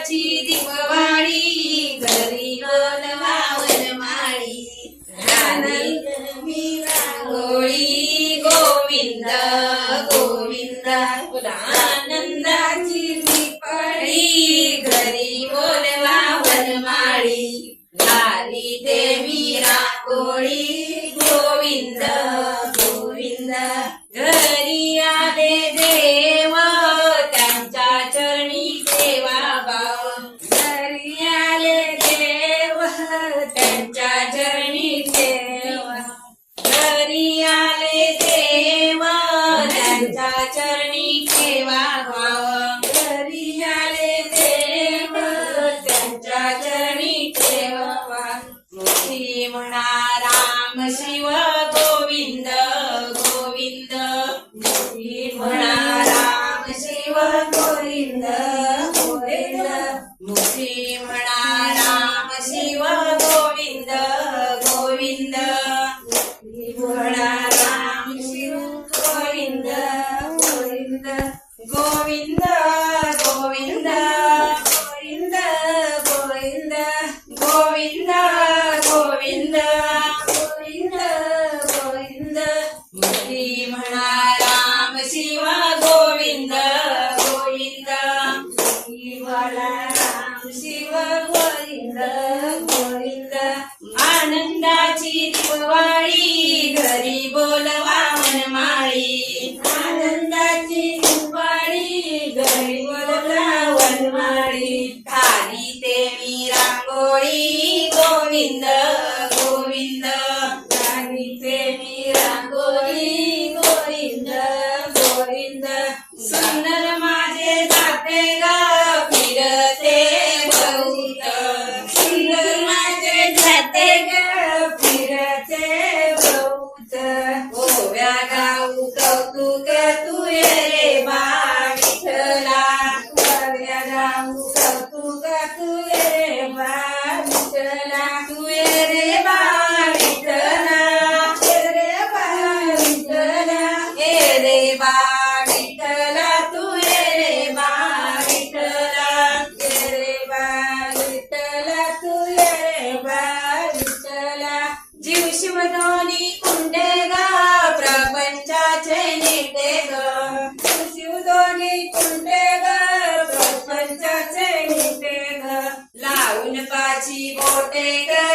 आनंदाची दीपवाळी घरी बोलवा वनमाळी आनंद मी रांगोळी गोविंद गोविंद आनंदाची दीपवाळी घरी बोलवा वनमाळी लाली देवी रांगोळी गोविंद गोविंद घरी आले देव त्यांच्या चरणी सेवा भाव घरी आले देव त्यांच्या चरणी सेवा घरी आले देव त्यांच्या चरणी सेवा भाव घरी आले देव त्यांच्या चरणी सेवा भाव मुक्ती म्हणा राम शिव गोविंद गोविंद मुक्ती म्हणा राम शिव गोविंद गोविंद मुक्ती म्हणा राम शिव गोविंद गोविंद मुक्ती म्हणा राम शिव गोविंद गोविंद गोविंद गोविंद गोविंद गोविंद गोविंद गोविंद गोविंद गोविंद मुक्ती म्हणा राम शिव गोविंद गोविंद मुक्ती म्हणा राम शिव गोविंद गोविंद आनंदाची दिवाळी घरी बोलवा वनमाळी आनंदाची दिवाळी घरी बोलवा वनमाळी खाली देवी रांगोळी गोविंद गोविंद खाली देवी रांगोळी गोविंद गोविंद सुंदर माझे जाते ग फिरते बहुत सुंदर माझे जाते ग फिरते बहुत ओव्या गाऊ कौतुक तू रे बा विठ्ठला ओव्या गाऊ कौतुक तू रे बा विठ्ठला तू रे बा विठ्ठला रे बा विठ्ठला रे बा विठ्ठला तू रे बा विठ्ठला रे बा विठ्ठला तू रे बा विठ्ठला जीव शिव दोन्ही कुंडे ग प्रपंचाचे नेते ग जीव शिव दोन्ही कुंडे ग प्रपंचाचे नेते ग लावून पाची बोटे ग